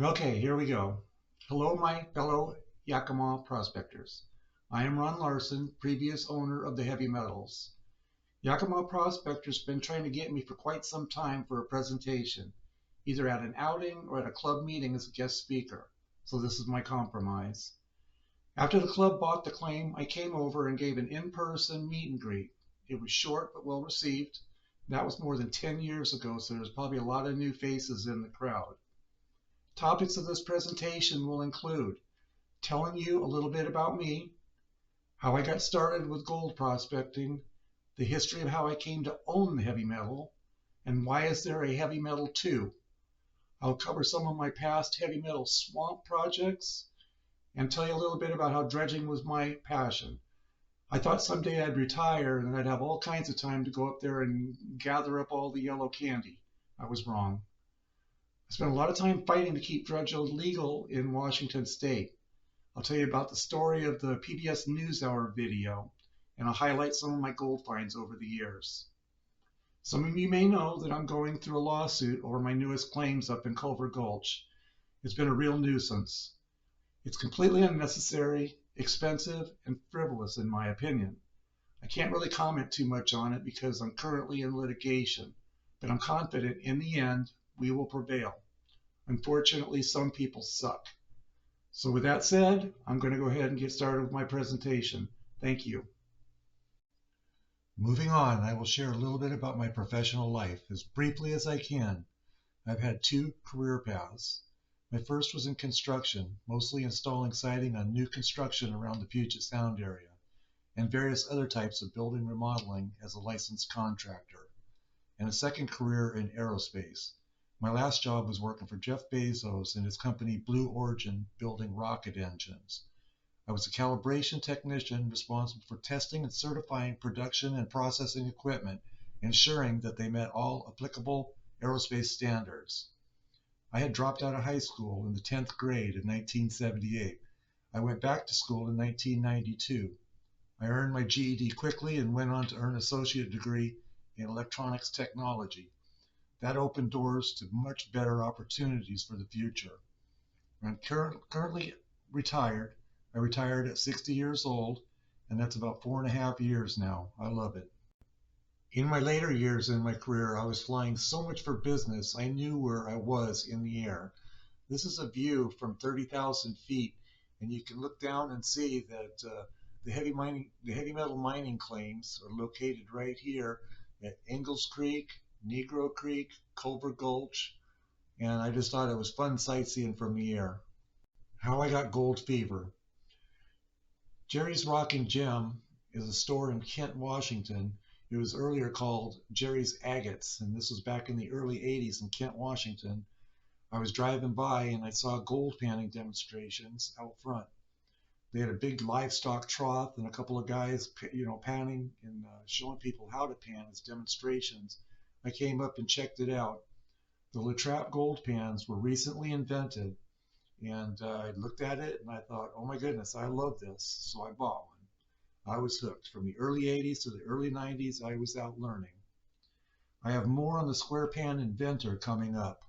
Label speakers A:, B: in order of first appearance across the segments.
A: Okay, here we go. Hello, my fellow Yakima Prospectors. I am Ron Larson, previous owner of the Heavy Metals. Yakima Prospectors been trying to get me for quite some time for a presentation, either at an outing or at a club meeting as a guest speaker. So this is my compromise. After the club bought the claim, I came over and gave an in-person meet and greet. It was short but well received. That was more than 10 years ago, so there's probably a lot of new faces in the crowd. Topics of this presentation will include telling you a little bit about me, how I got started with gold prospecting, the history of how I came to own the heavy metal, and why is there a Heavy Metal II. I'll cover some of my past heavy metal swamp projects and tell you a little bit about how dredging was my passion. I thought someday I'd retire and I'd have all kinds of time to go up there and gather up all the yellow candy. I was wrong. I spent a lot of time fighting to keep dredging legal in Washington State. I'll tell you about the story of the PBS NewsHour video, and I'll highlight some of my gold finds over the years. Some of you may know that I'm going through a lawsuit over my newest claims up in Culver Gulch. It's been a real nuisance. It's completely unnecessary, expensive, and frivolous in my opinion. I can't really comment too much on it because I'm currently in litigation, but I'm confident in the end we will prevail. Unfortunately, some people suck. So with that said, I'm going to go ahead and get started with my presentation. Thank you. Moving on, I will share a little bit about my professional life as briefly as I can. I've had two career paths. My first was in construction, mostly installing siding on new construction around the Puget Sound area, and various other types of building remodeling as a licensed contractor. And a second career in aerospace. My last job was working for Jeff Bezos and his company Blue Origin building rocket engines. I was a calibration technician responsible for testing and certifying production and processing equipment, ensuring that they met all applicable aerospace standards. I had dropped out of high school in the 10th grade in 1978. I went back to school in 1992. I earned my GED quickly and went on to earn an associate degree in electronics technology. That opened doors to much better opportunities for the future. I'm currently retired. I retired at 60 years old, and that's about 4.5 years now. I love it. In my later years in my career, I was flying so much for business, I knew where I was in the air. This is a view from 30,000 feet, and you can look down and see that the heavy metal mining claims are located right here at Ingalls Creek, Negro Creek, Culver Gulch, and I just thought it was fun sightseeing from the air. How I got gold fever. Jerry's Rock and Gem is a store in Kent, Washington. It was earlier called Jerry's Agates, and this was back in the early 80s in Kent, Washington. I was driving by and I saw gold panning demonstrations out front. They had a big livestock trough and a couple of guys, panning and showing people how to pan as demonstrations. I came up and checked it out. The Latrap gold pans were recently invented, and I looked at it and I thought, oh my goodness, I love this. So I bought one. I was hooked. From the early 80s to the early 90s, I was out learning. I have more on the square pan inventor coming up.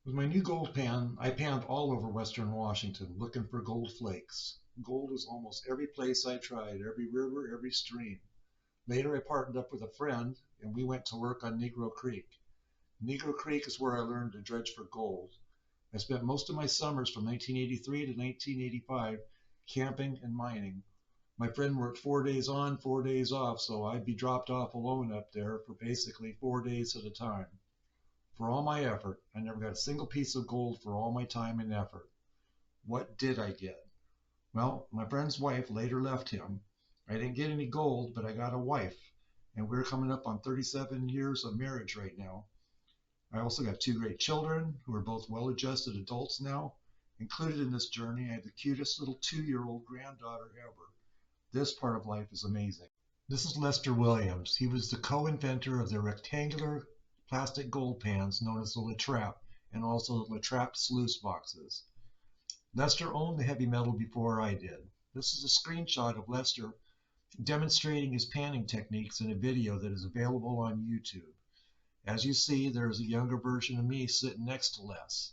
A: With my new gold pan, I panned all over western Washington looking for gold flakes. Gold was almost every place I tried, every river, every stream. Later, I partnered up with a friend, and we went to work on Negro Creek. Negro Creek is where I learned to dredge for gold. I spent most of my summers from 1983 to 1985 camping and mining. My friend worked 4 days on, 4 days off, so I'd be dropped off alone up there for basically 4 days at a time. For all my effort, I never got a single piece of gold for all my time and effort. What did I get? Well, my friend's wife later left him. I didn't get any gold, but I got a wife, and we're coming up on 37 years of marriage right now. I also got 2 great children who are both well-adjusted adults now. Included in this journey, I have the cutest little 2-year-old granddaughter ever. This part of life is amazing. This is Lester Williams. He was the co-inventor of the rectangular plastic gold pans known as the Latrap, and also the Latrap sluice boxes. Lester owned the heavy metal before I did. This is a screenshot of Lester demonstrating his panning techniques in a video that is available on YouTube. As you see, there is a younger version of me sitting next to Les.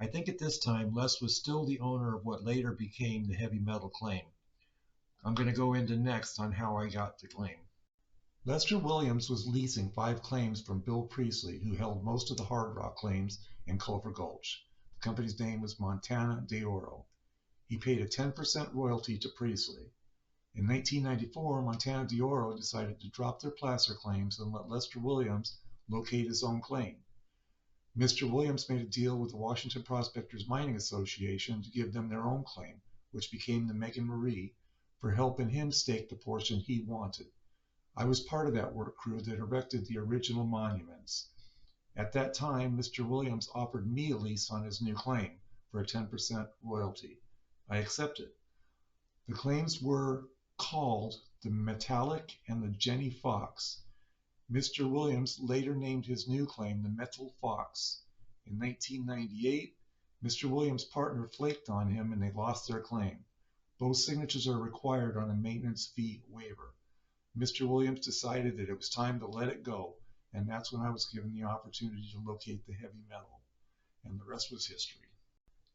A: I think at this time Les was still the owner of what later became the heavy metal claim. I'm going to go into next on how I got the claim. Lester Williams was leasing 5 claims from Bill Priestley, who held most of the hard rock claims in Culver Gulch. The company's name was Montana de Oro. He paid a 10% royalty to Priestley. In 1994, Montana de Oro decided to drop their placer claims and let Lester Williams locate his own claim. Mr. Williams made a deal with the Washington Prospectors Mining Association to give them their own claim, which became the Megan Marie, for helping him stake the portion he wanted. I was part of that work crew that erected the original monuments. At that time, Mr. Williams offered me a lease on his new claim for a 10% royalty. I accepted. The claims were called the Metallic and the Jenny Fox. Mr. Williams later named his new claim the Metal Fox. In 1998, Mr. Williams' partner flaked on him and they lost their claim. Both signatures are required on a maintenance fee waiver. Mr. Williams decided that it was time to let it go, and that's when I was given the opportunity to locate the heavy metal, and the rest was history.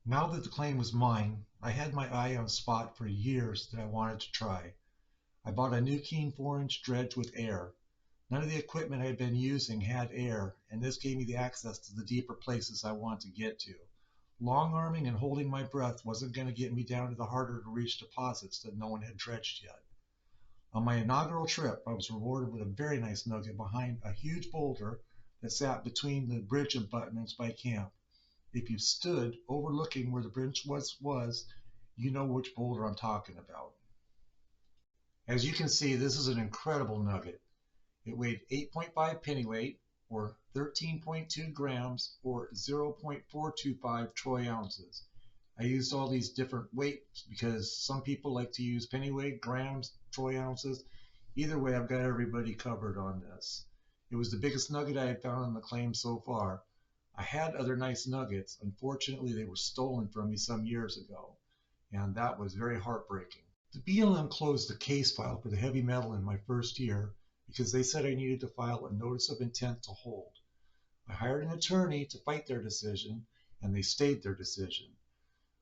A: Now that the claim was mine, I had my eye on a spot for years that I wanted to try. I bought a new Keen 4-inch dredge with air. None of the equipment I had been using had air, and this gave me the access to the deeper places I wanted to get to. Long arming and holding my breath wasn't going to get me down to the harder to reach deposits that no one had dredged yet. On my inaugural trip, I was rewarded with a very nice nugget behind a huge boulder that sat between the bridge abutments by camp. If you stood overlooking where the bridge was, you know which boulder I'm talking about. As you can see, this is an incredible nugget. It weighed 8.5 pennyweight, or 13.2 grams, or 0.425 troy ounces. I used all these different weights because some people like to use pennyweight, grams, troy ounces. Either way, I've got everybody covered on this. It was the biggest nugget I had found on the claim so far. I had other nice nuggets. Unfortunately, they were stolen from me some years ago, and that was very heartbreaking. The BLM closed the case file for the heavy metal in my first year because they said I needed to file a notice of intent to hold. I hired an attorney to fight their decision, and they stayed their decision.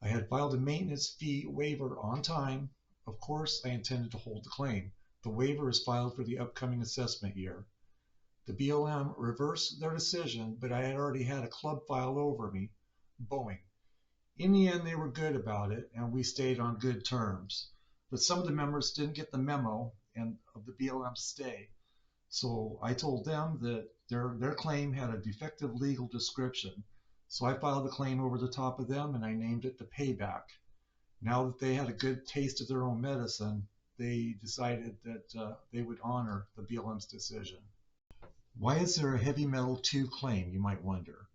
A: I had filed a maintenance fee waiver on time. Of course, I intended to hold the claim. The waiver is filed for the upcoming assessment year. The BLM reversed their decision, but I had already had a club filed over me, Boeing. In the end, they were good about it, and we stayed on good terms. But some of the members didn't get the memo and of the BLM stay. So I told them that their claim had a defective legal description. So I filed the claim over the top of them, and I named it the Payback. Now that they had a good taste of their own medicine, they decided that they would honor the BLM's decision. Why is there a Heavy Metal II claim, you might wonder?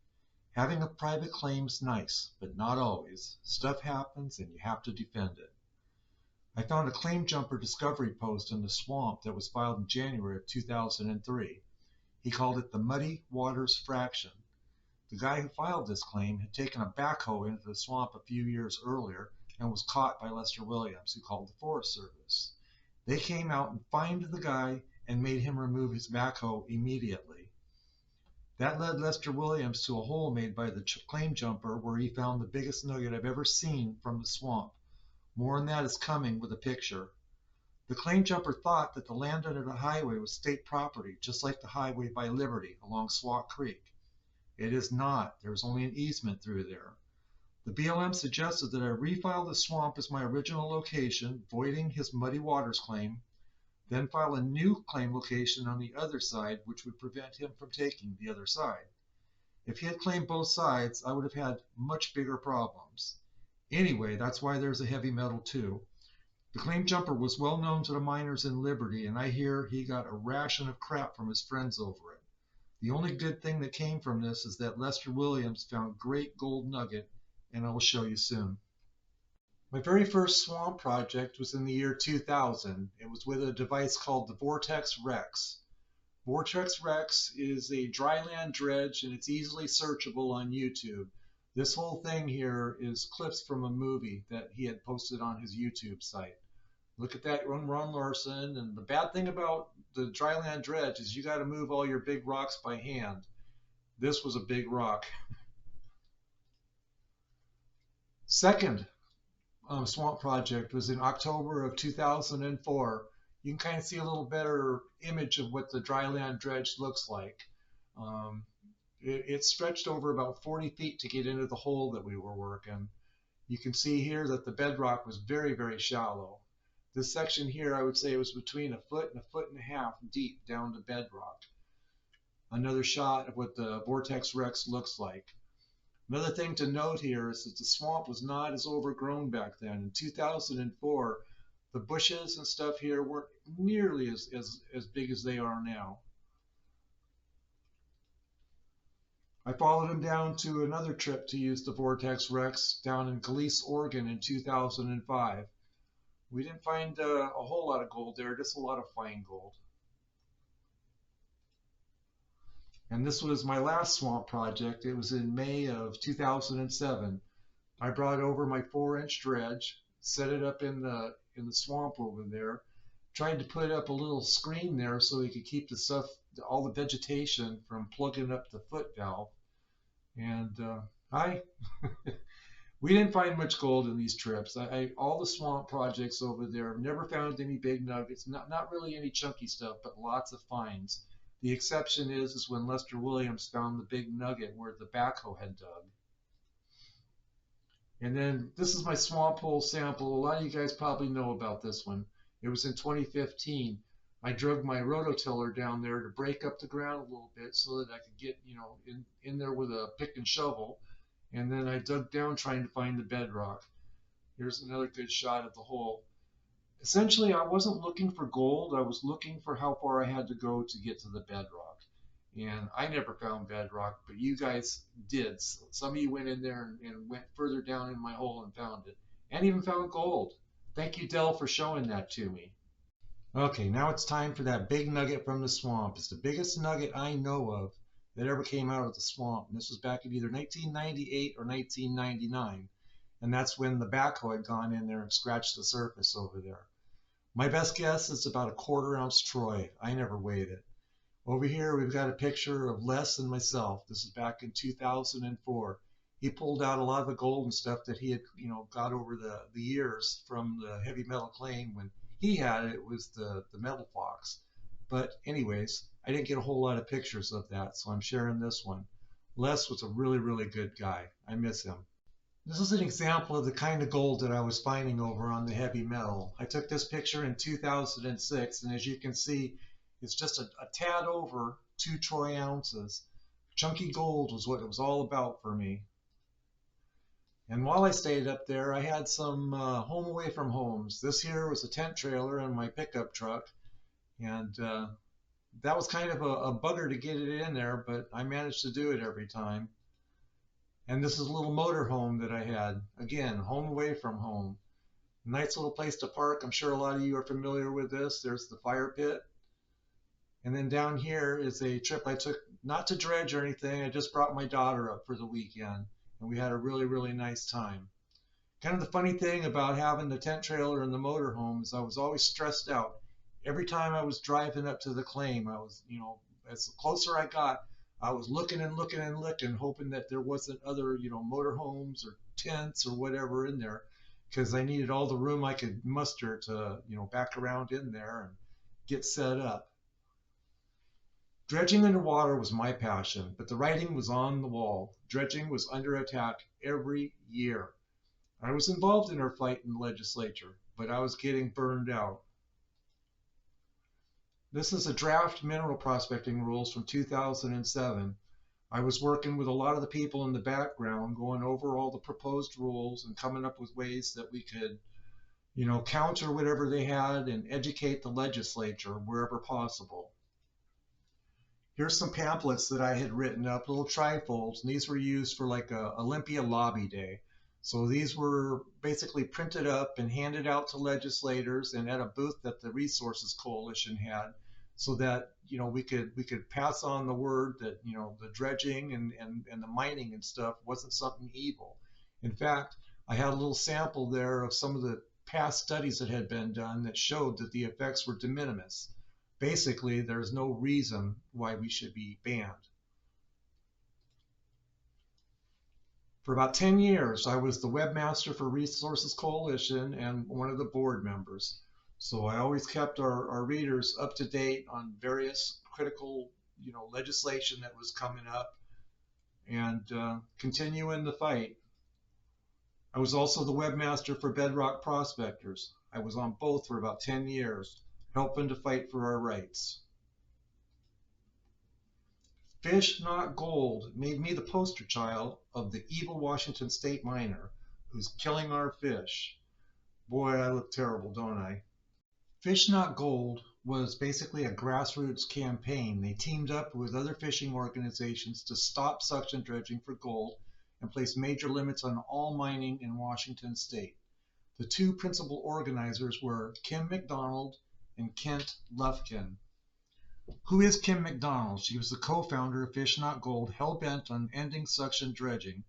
A: Having a private claim is nice, but not always. Stuff happens and you have to defend it. I found a claim jumper discovery post in the swamp that was filed in January of 2003. He called it the Muddy Waters Fraction. The guy who filed this claim had taken a backhoe into the swamp a few years earlier and was caught by Lester Williams, who called the Forest Service. They came out and fined the guy and made him remove his backhoe immediately. That led Lester Williams to a hole made by the claim jumper where he found the biggest nugget I've ever seen from the swamp. More on that is coming with a picture. The claim jumper thought that the land under the highway was state property, just like the highway by Liberty along Swat Creek. It is not. There's only an easement through there. The BLM suggested that I refile the swamp as my original location, voiding his Muddy Waters claim, then file a new claim location on the other side, which would prevent him from taking the other side. If he had claimed both sides, I would have had much bigger problems. Anyway, that's why there's a Heavy Metal II. The claim jumper was well known to the miners in Liberty, and I hear he got a ration of crap from his friends over it. The only good thing that came from this is that Lester Williams found a great gold nugget, and I will show you soon. My very first swamp project was in the year 2000. It was with a device called the Vortex Rex. Vortex Rex is a dryland dredge, and it's easily searchable on YouTube. This whole thing here is clips from a movie that he had posted on his YouTube site. Look at that, Ron Larson. And the bad thing about the dryland dredge is you got to move all your big rocks by hand. This was a big rock. Second swamp project was in October of 2004. You can kind of see a little better image of what the dryland dredge looks like. Um, it stretched over about 40 feet to get into the hole that we were working. You can see here that the bedrock was very, very shallow. This section here, I would say, was between a foot and a half deep down to bedrock. Another shot of what the Vortex Rex looks like. Another thing to note here is that the swamp was not as overgrown back then. In 2004, the bushes and stuff here weren't nearly as big as they are now. I followed him down to another trip to use the Vortex Rex down in Galice, Oregon in 2005. We didn't find a whole lot of gold there, just a lot of fine gold. And this was my last swamp project. It was in May of 2007. I brought over my 4-inch dredge, set it up in the swamp over there, tried to put up a little screen there so we could keep the stuff, all the vegetation from plugging up the foot valve. And we didn't find much gold in these trips. All the swamp projects over there never found any big nuggets, not really any chunky stuff, but lots of finds. The exception is when Lester Williams found the big nugget where the backhoe had dug. And then this is my swamp hole sample. A lot of you guys probably know about this one. It was in 2015. I drug my rototiller down there to break up the ground a little bit so that I could get, in there with a pick and shovel. And then I dug down trying to find the bedrock. Here's another good shot of the hole. Essentially, I wasn't looking for gold. I was looking for how far I had to go to get to the bedrock. And I never found bedrock, but you guys did. So some of you went in there and went further down in my hole and found it. And even found gold. Thank you, Dell, for showing that to me. Okay, now it's time for that big nugget from the swamp. It's the biggest nugget I know of that ever came out of the swamp. And this was back in either 1998 or 1999. And that's when the backhoe had gone in there and scratched the surface over there. My best guess is about a 1/4 ounce troy. I never weighed it. Over here, we've got a picture of Les and myself. This is back in 2004. He pulled out a lot of the gold and stuff that he had, got over the years from the heavy metal claim. When he had it, it was the metal fox. But anyways, I didn't get a whole lot of pictures of that, so I'm sharing this one. Les was a really, really good guy. I miss him. This is an example of the kind of gold that I was finding over on the heavy metal. I took this picture in 2006, and as you can see, it's just a tad over 2 troy ounces. Chunky gold was what it was all about for me. And while I stayed up there, I had some home away from homes. This here was a tent trailer and my pickup truck, and that was kind of a bugger to get it in there, but I managed to do it every time. And this is a little motor home that I had. Again, home away from home. Nice little place to park. I'm sure a lot of you are familiar with this. There's the fire pit. And then down here is a trip I took, not to dredge or anything. I just brought my daughter up for the weekend. And we had a really, really nice time. Kind of the funny thing about having the tent trailer and the motor home is I was always stressed out. Every time I was driving up to the claim, I was, as closer I got, I was looking and looking and looking, hoping that there wasn't other, motor homes or tents or whatever in there, because I needed all the room I could muster to, back around in there and get set up. Dredging underwater was my passion, but the writing was on the wall. Dredging was under attack every year. I was involved in our fight in the legislature, but I was getting burned out. This is a draft mineral prospecting rules from 2007. I was working with a lot of the people in the background, going over all the proposed rules and coming up with ways that we could, counter whatever they had and educate the legislature wherever possible. Here's some pamphlets that I had written up, little trifolds, and these were used for like a Olympia lobby day. So these were basically printed up and handed out to legislators and at a booth that the Resources Coalition had, so that we could pass on the word that the dredging and the mining and stuff wasn't something evil. In fact, I had a little sample there of some of the past studies that had been done that showed that the effects were de minimis. Basically, there's no reason why we should be banned. For about 10 years, I was the webmaster for Resources Coalition and one of the board members. So I always kept our readers up to date on various critical, legislation that was coming up and continuing the fight. I was also the webmaster for Bedrock Prospectors. I was on both for about 10 years, helping to fight for our rights. Fish Not Gold made me the poster child of the evil Washington State miner who's killing our fish. Boy, I look terrible, don't I? Fish Not Gold was basically a grassroots campaign. They teamed up with other fishing organizations to stop suction dredging for gold and place major limits on all mining in Washington State. The two principal organizers were Kim McDonald and Kent Lufkin. Who is Kim McDonald? She was the co-founder of Fish Not Gold, hell-bent on ending suction dredging.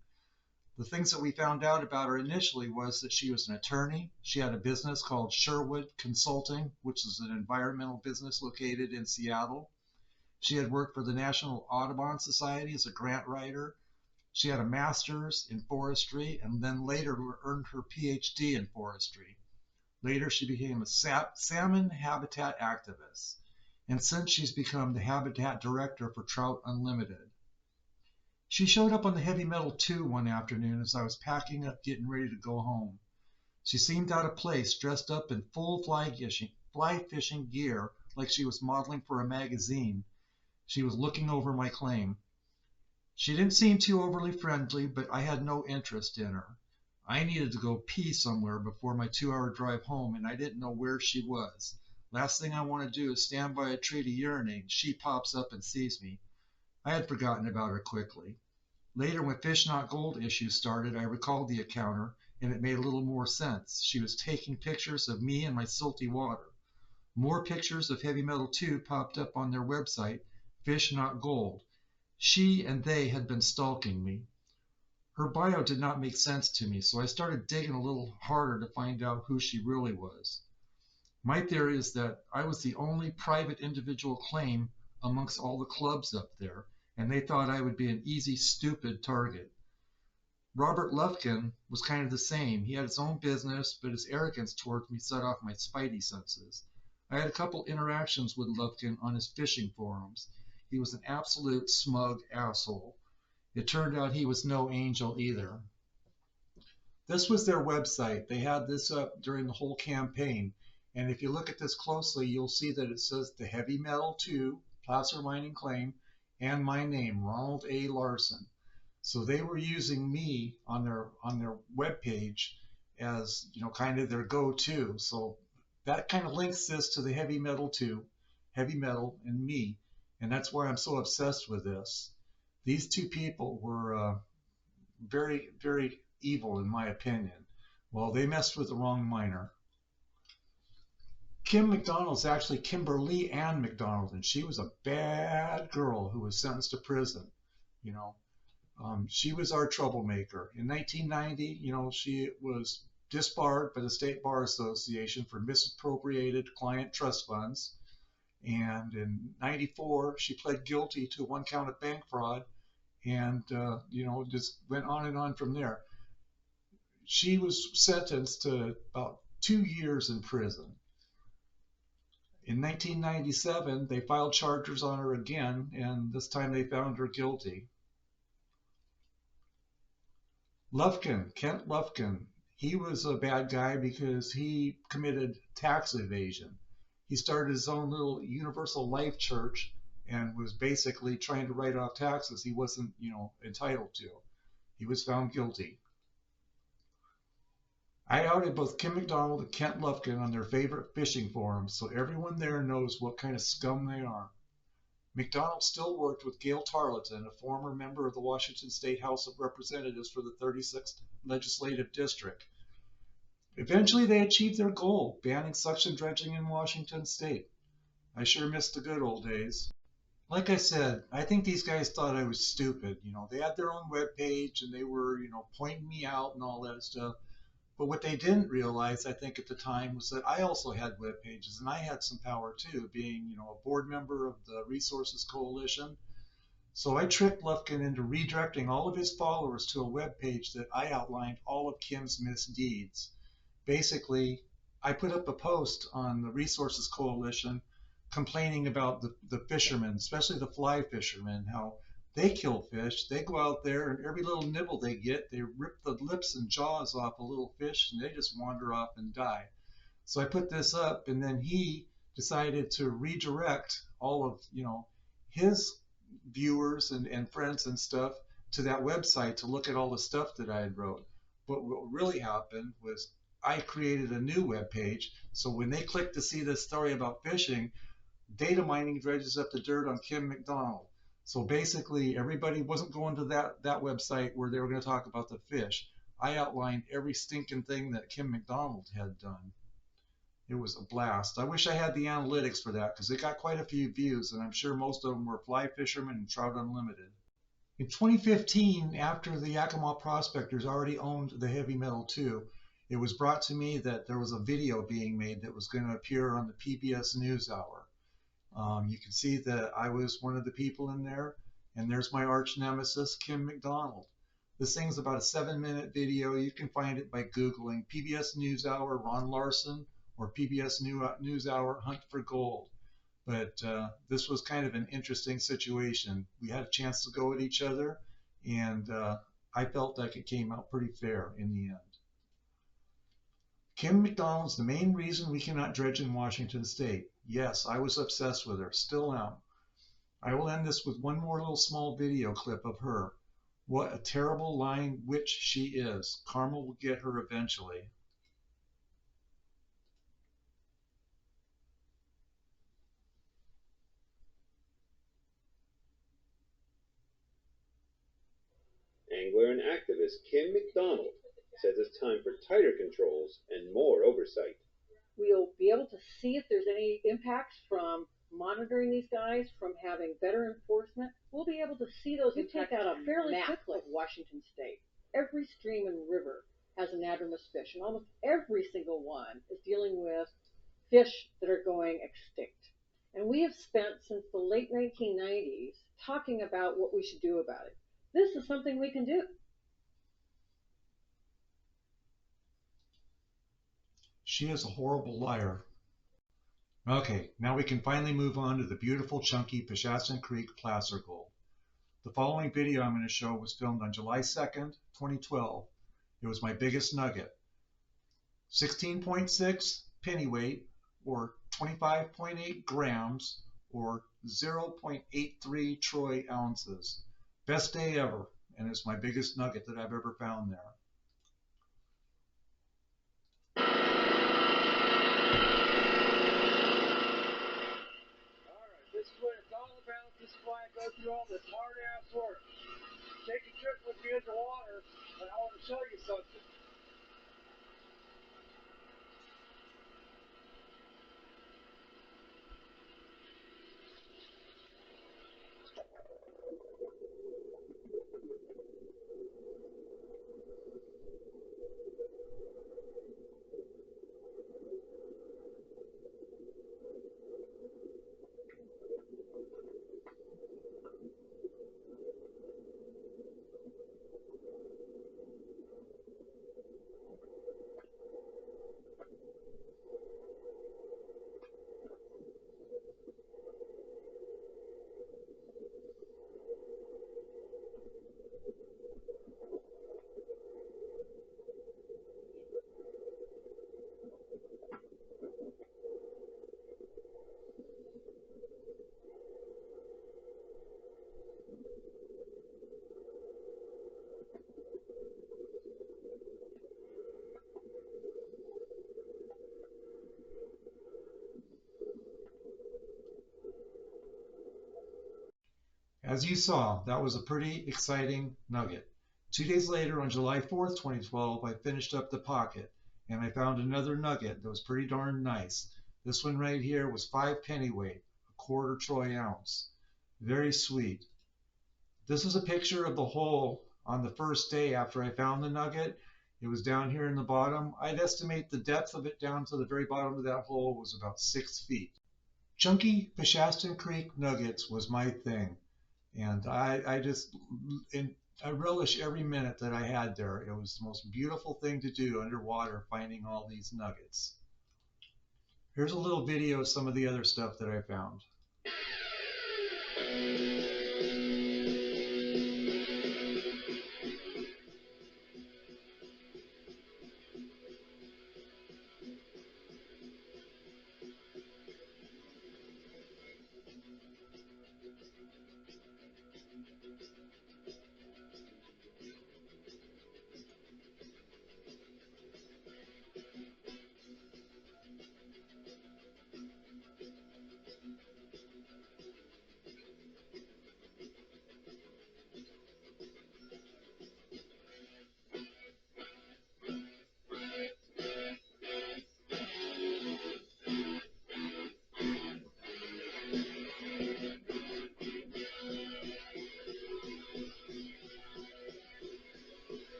A: The things that we found out about her initially was that she was an attorney. She had a business called Sherwood Consulting, which is an environmental business located in Seattle. She had worked for the National Audubon Society as a grant writer. She had a master's in forestry and then later earned her PhD in forestry. Later, she became a salmon habitat activist. And since she's become the habitat director for Trout Unlimited. She showed up on the HeavyMetal II one afternoon as I was packing up, getting ready to go home. She seemed out of place, dressed up in full fly fishing gear, like she was modeling for a magazine. She was looking over my claim. She didn't seem too overly friendly, but I had no interest in her. I needed to go pee somewhere before my 2-hour drive home, and I didn't know where she was. Last thing I want to do is stand by a tree to urinate. She pops up and sees me. I had forgotten about her quickly. Later, when Fish Not Gold issues started, I recalled the encounter, and it made a little more sense. She was taking pictures of me and my silty water. More pictures of HeavyMetal II popped up on their website, Fish Not Gold. She and they had been stalking me. Her bio did not make sense to me, so I started digging a little harder to find out who she really was. My theory is that I was the only private individual claim amongst all the clubs up there, and they thought I would be an easy, stupid target. Robert Lufkin was kind of the same. He had his own business, but his arrogance towards me set off my spidey senses. I had a couple interactions with Lufkin on his fishing forums. He was an absolute smug asshole. It turned out he was no angel either. This was their website. They had this up during the whole campaign. And if you look at this closely, you'll see that it says the HeavyMetal II, placer mining claim, and my name, Ronald A. Larson. So they were using me on their webpage as, kind of their go-to. So that kind of links this to the HeavyMetal II, HeavyMetal, and me. And that's why I'm so obsessed with this. These two people were very, very evil, in my opinion. Well, they messed with the wrong miner. Kim McDonald's actually Kimberly Ann McDonald, and she was a bad girl who was sentenced to prison. She was our troublemaker. In 1990, she was disbarred by the State Bar Association for misappropriated client trust funds. And in 94, she pled guilty to one count of bank fraud and, just went on and on from there. She was sentenced to about 2 years in prison. In 1997, they filed charges on her again, and this time they found her guilty. Lufkin, Kent Lufkin, he was a bad guy because he committed tax evasion. He started his own little Universal Life Church and was basically trying to write off taxes he wasn't, entitled to. He was found guilty. I outed both Kim McDonald and Kent Lufkin on their favorite fishing forums, so everyone there knows what kind of scum they are. McDonald still worked with Gail Tarleton, a former member of the Washington State House of Representatives for the 36th Legislative District. Eventually, they achieved their goal, banning suction dredging in Washington State. I sure missed the good old days. Like I said, I think these guys thought I was stupid. They had their own webpage and they were, pointing me out and all that stuff. But what they didn't realize, I think, at the time was that I also had web pages and I had some power too, being, a board member of the Resources Coalition. So I tricked Lufkin into redirecting all of his followers to a web page that I outlined all of Kim's misdeeds. Basically, I put up a post on the Resources Coalition complaining about the fishermen, especially the fly fishermen, how they kill fish. They go out there and every little nibble they get, they rip the lips and jaws off a little fish and they just wander off and die. So I put this up, and then he decided to redirect all of his viewers and friends and stuff to that website to look at all the stuff that I had wrote. But what really happened was I created a new web page. So when they click to see this story about fishing, data mining dredges up the dirt on Kim McDonald. So basically, everybody wasn't going to that website where they were going to talk about the fish. I outlined every stinking thing that Kim McDonald had done. It was a blast. I wish I had the analytics for that because it got quite a few views, and I'm sure most of them were fly fishermen and trout unlimited. In 2015, after the Yakima Prospectors already owned the Heavy Metal II, it was brought to me that there was a video being made that was going to appear on the PBS NewsHour. You can see that I was one of the people in there, and there's my arch nemesis, Kim McDonald. This thing's about a 7-minute video. You can find it by Googling PBS NewsHour Ron Larson or PBS NewsHour Hunt for Gold. But this was kind of an interesting situation. We had a chance to go at each other, and I felt like it came out pretty fair in the end. Kim McDonald's the main reason we cannot dredge in Washington State. Yes, I was obsessed with her, still am. I will end this with one more little small video clip of her. What a terrible lying witch she is. Karma will get her eventually.
B: Angler and activist Kim McDonald says it's time for tighter controls and more oversight.
C: We'll be able to see if there's any impacts from monitoring these guys, from having better enforcement. We'll be able to see those impacts out a fairly quickly of Washington State. Every stream and river has an anadromous fish, and almost every single one is dealing with fish that are going extinct. And we have spent since the late 1990s talking about what we should do about it. This is something we can do.
A: She is a horrible liar. Okay, now we can finally move on to the beautiful, chunky Pesentation Creek placer gold. The following video I'm going to show was filmed on July 2nd, 2012. It was my biggest nugget. 16.6 pennyweight, or 25.8 grams, or 0.83 troy ounces. Best day ever, and it's my biggest nugget that I've ever found there.
D: Go through all this hard ass work. Take a trip with me in the water, and I want to show you something.
A: As you saw, that was a pretty exciting nugget. 2 days later, on July 4th, 2012, I finished up the pocket, and I found another nugget that was pretty darn nice. This one right here was 5 pennyweight, a quarter troy ounce. Very sweet. This is a picture of the hole on the first day after I found the nugget. It was down here in the bottom. I'd estimate the depth of it down to the very bottom of that hole was about 6 feet. Chunky Pesentation Creek nuggets was my thing. And I relish every minute that I had there. It was the most beautiful thing to do underwater, finding all these nuggets. Here's a little video of some of the other stuff that I found.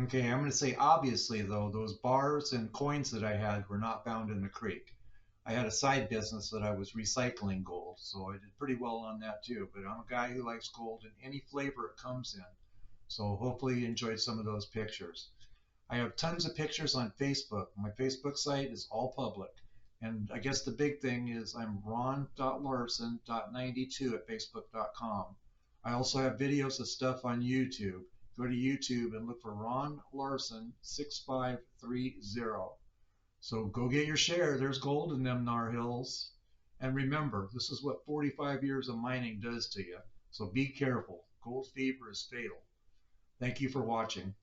A: Okay, I'm going to say obviously though, those bars and coins that I had were not found in the creek. I had a side business that I was recycling gold, so I did pretty well on that too. But I'm a guy who likes gold in any flavor it comes in. So hopefully you enjoyed some of those pictures. I have tons of pictures on Facebook. My Facebook site is all public. And I guess the big thing is I'm ron.larson.92 at facebook.com. I also have videos of stuff on YouTube. Go to YouTube and look for Ron Larson 6530. So go get your share. There's gold in them Nar Hills. And remember, this is what 45 years of mining does to you. So be careful. Gold fever is fatal. Thank you for watching.